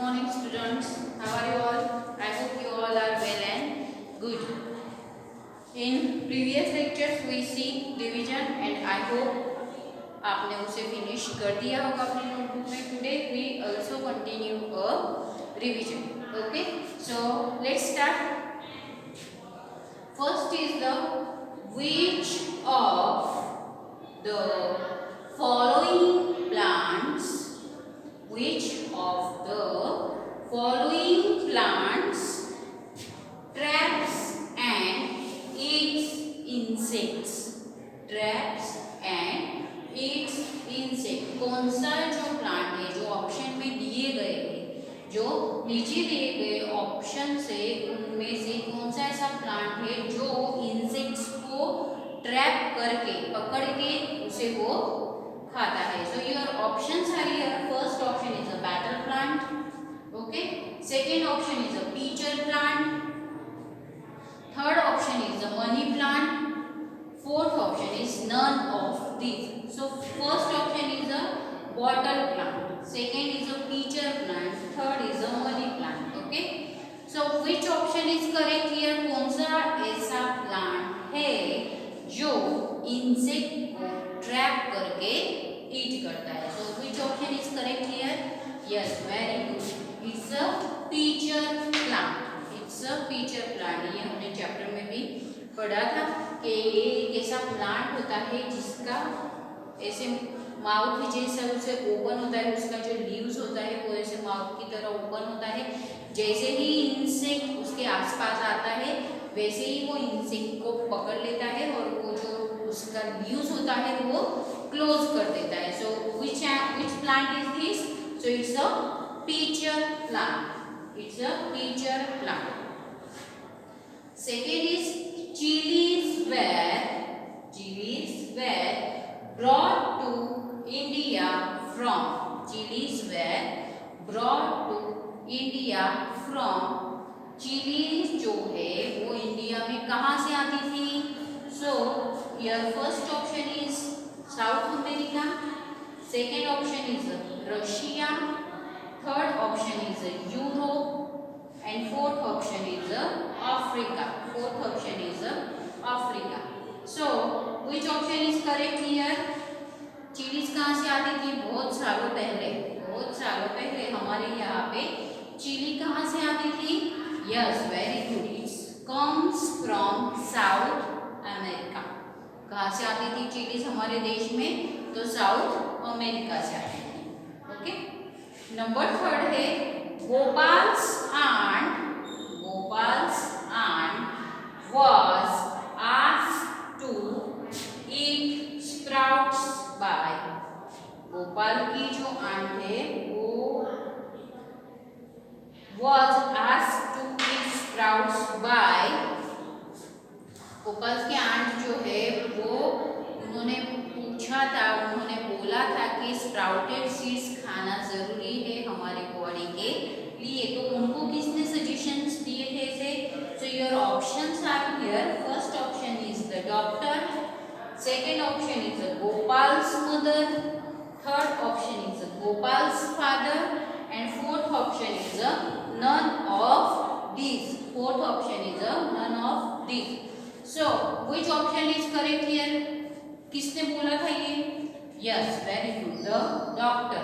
morning, students. How are you all? I hope you all are well and good. In previous lectures we see division and I hope आपने उसे finish कर दिया होगा अपनी notebook में. Today we also continue a revision. Okay, so let's start. First is the which of the following plants, which of the following plants traps and eats insects, traps and eats insect. कौन सा जो plant है जो option में दिए गए हैं, जो नीचे दिए गए ऑप्शन से उनमें से कौन सा ऐसा प्लांट है जो इंसेक्ट्स को ट्रैप करके पकड़ के उसे वो खाता है. So your options are here. First option is a battle plant. Okay. Second option is a peacher plant. Third option is a money plant. Fourth option is none of these. So first option is a bottle plant. Second is a peacher plant. Third is a money plant. Okay. So which option is correct here? कौन सा ऐसा plant है जो insect को trap करके ईट करता है? So which option is correct here? Yes, very good. It's a peacher plant. It's a peacher plant. ये हमने चैप्टर में भी पढ़ा था कि ये एक ऐसा प्लांट होता है जिसका ऐसे माउथ जैसा उसे ओपन होता है, उसका जो लीव्स होता है वो ऐसे माउथ की तरह ओपन होता है. जैसे ही इंसेक्ट उसके आसपास आता है वैसे ही वो इंसेक्ट को पकड़ लेता है और वो जो उसका लीव्स होता है वो क्लोज कर देता है. So which plant is this? So it's a peacher plant. It's a peacher plant. Second is chilies were brought to India from. Chilies were brought to India from. Chillies जो है वो India में कहाँ से आती थी? So your first option is South America. Second option is Russia. Third option is Europe. And fourth option is Africa. Fourth option is Africa. So which option is correct here? Chillies कहाँ से आती थी? बहुत सालों पहले हमारे यहाँ पे चिली कहाँ से आती थी? Yes, very good. It comes from South America. कहाँ से आती थी चिलीज हमारे देश में? तो साउथ अमेरिका से आती थी. ओके. नंबर थर्ड है Gopal's aunt was asked to eat sprouts by. Gopal की जो आंट है वो was asked to eat sprouts by. Gopal की आंट जो है वो उन्होंने बोला था कि स्प्राउटेड सीड्स खाना जरूरी है हमारे बॉडी के लिए. तो उनको किसने सजेशंस दिए थे इसे? So your options are here. First option is the doctor. Second option is Gopal's mother. Third option is Gopal's father. And fourth option is none of these. Fourth option is none of these. So which option is correct here? किसने बोला था ये? Yes, very good. The doctor.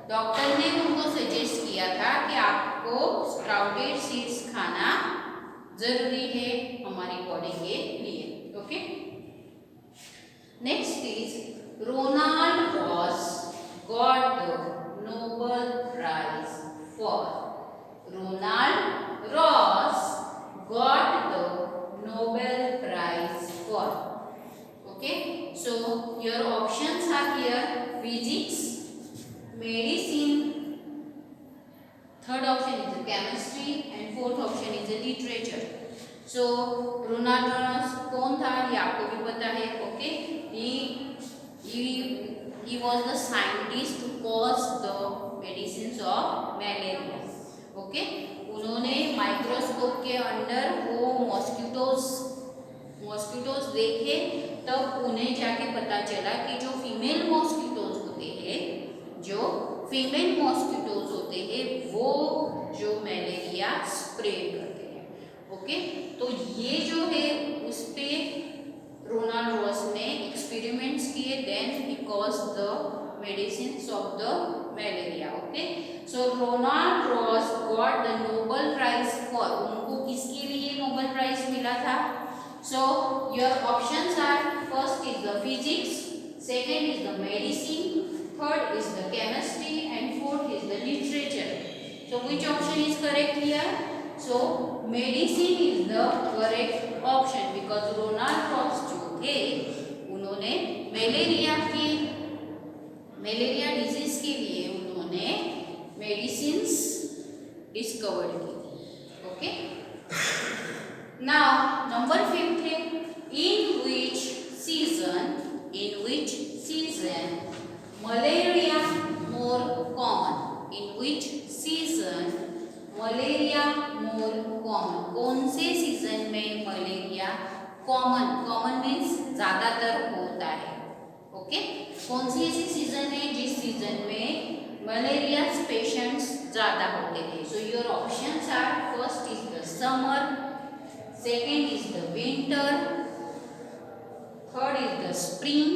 Doctor ने उनको suggest किया था कि आपको स्प्राउटेड सीड्स खाना जरूरी है हमारी बॉडी के लिए. Okay. Next is Ronald Ross got the Nobel Prize for. Ronald Ross got the Nobel Prize for. Okay, so your options are here: physics, medicine. Third option is chemistry, and fourth option is literature. So Ronald Ross कौन था? ये आपको भी पता है. Okay, he was the scientist who caused the medicines of malaria. Okay. उन्होंने microscope के अंदर वो मॉस्किटोज देखे, तब उन्हें जाके पता चला कि जो फीमेल मॉस्किटोज होते हैं, जो फीमेल मॉस्किटोज होते हैं वो जो मलेरिया स्प्रेड करते हैं। ओके, तो ये जो है उस पे रोनाल्ड रॉस ने एक्सपेरिमेंट्स किए, then he cause the medicines of the malaria. Okay, so Ronald Ross got the Nobel prize for, उनको किसके लिए नोबेल प्राइज मिला था? So your options are, first is the physics, second is the medicine, third is the chemistry, and fourth is the literature. So which option is correct here? So medicine is the correct option because Ronald Ross जो थे उन्होंने malaria disease के लिए उन्होंने medicines discover की थी। Okay, now number 5 है, in which season malaria more common? In which season malaria more common? कौन से सीजन में मलेरिया कॉमन मीन्स ज्यादातर होता है? ओके, कौन सी ऐसी सीजन है जिस सीजन में मलेरिया पेशेंट्स ज्यादा होते हैं? So your options are, first is the summer, second is the winter, third is the spring,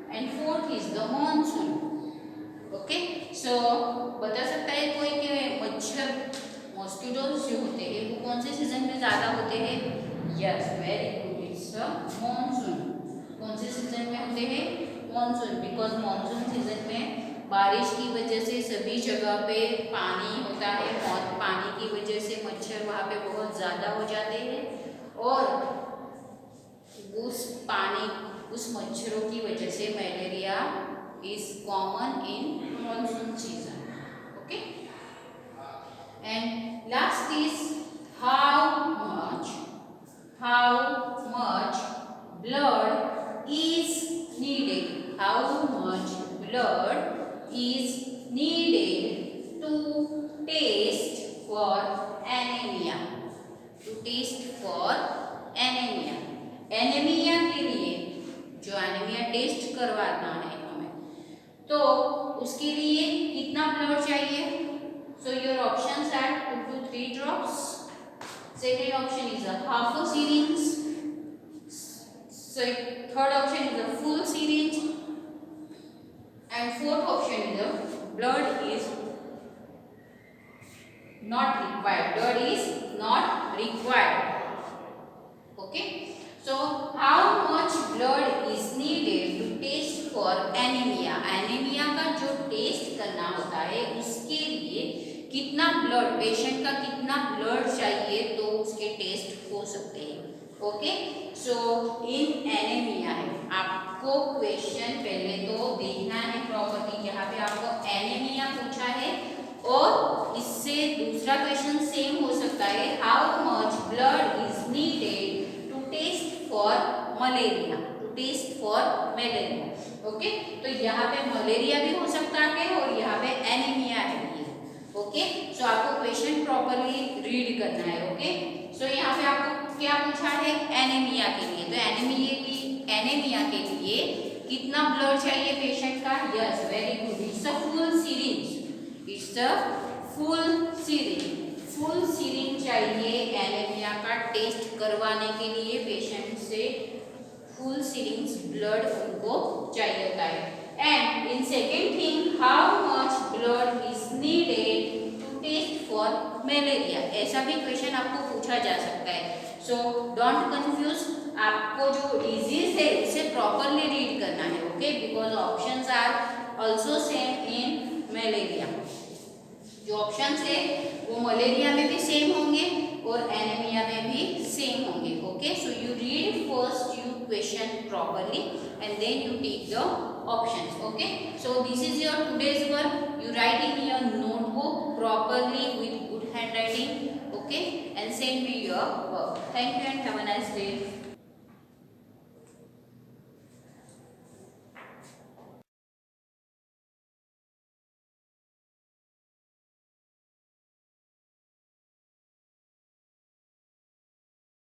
and fourth is the monsoon. Okay, so बता सकता है कोई कि मच्छर मॉस्किटोज जो होते हैं वो कौन से सीजन में ज़्यादा होते हैं? Yes, very good, it's monsoon. कौन से सीजन में होते हैं? मॉनसून, बिकॉज मॉनसून सीजन में बारिश की वजह से सभी जगह पे पानी होता है और पानी की वजह से मच्छर वहाँ पे बहुत ज़्यादा हो जाते हैं और उस मच्छरों की वजह से malaria is common in monsoon season. Okay, and last is how much blood is needed? How much blood is needed to test for anemia? Anemia के लिए जो एनीमिया टेस्ट करवाना है हमें, तो उसके लिए कितना ब्लड चाहिए? So your options are 2 to 3 drops, second option is half a syringe, third option is a full syringe, and fourth option is the blood is not required. Okay, so how much blood is needed to test for anemia? Anaemia का जो test करना होता है उसके लिए कितना blood, patient का कितना ब्लड चाहिए तो उसके टेस्ट हो सकते हैं। ओके, सो इन एनीमिया है, आपको क्वेश्चन पहले तो देखना है प्रॉपर्ली। यहाँ पे आपको एनीमिया पूछा है और इससे दूसरा क्वेश्चन सेम हो सकता है, how much blood is needed test for malaria, okay, तो यहाँ पे मलेरिया भी हो सकता है और यहाँ पे एनीमिया है। ओके, सो आपको क्वेश्चन प्रॉपर्ली रीड करना है। ओके, सो यहाँ पे आपको क्या पूछा है? एनीमिया के लिए, तो एनीमिया के लिए कितना ब्लड चाहिए पेशेंट का? Yes, very good, it's a full syringe चाहिए एनीमिया का टेस्ट करवाने के लिए। पेशेंट से फुल सिरिंज ब्लड उनको चाहिए होता है। And in second thing, how much blood is needed to test for malaria? ऐसा भी क्वेश्चन आपको पूछा जा सकता है। सो डोंट कंफ्यूज, आपको जो डिजीज है उसे प्रॉपरली रीड करना है। Okay, because options are also same in malaria. जो ऑप्शंस है वो मलेरिया में भी सेम होंगे और एनीमिया में भी सेम होंगे। Okay, so you read first you question properly and then you take the options. Okay, so this is your today's work, you write in your notebook properly with good handwriting, okay, and send me your work. Thank you and have a nice day.